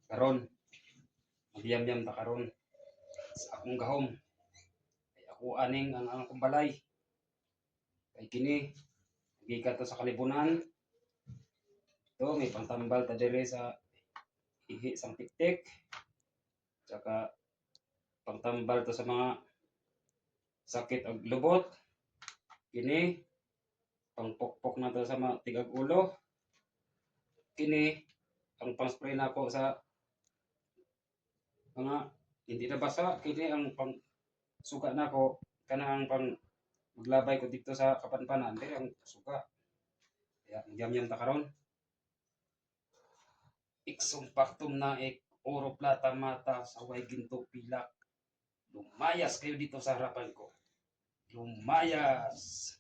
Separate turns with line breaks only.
Karon, magyam-yam ta karon sa akong gahom. Kay ako aning ang akong balay. Kay kini gikan to sa kalibunan. To may pantambal ta dire sa ihi sang tiktik. Tsaka pangtambal to sa mga sakit ag lubot. Kini pangpokpok na to sa mga tigag ulo. Kini ang pang-spray nako sa mga hindi na basa. Kini ang pang suga nako kanang pang maglabay ko dito sa kapanpanan dire ang suga. Kaya yam-yam ta karon. Iksong paktum na oro plata mata sa way ginto pilak. Lumayas kayo dito sa harapan ko. Lumayas!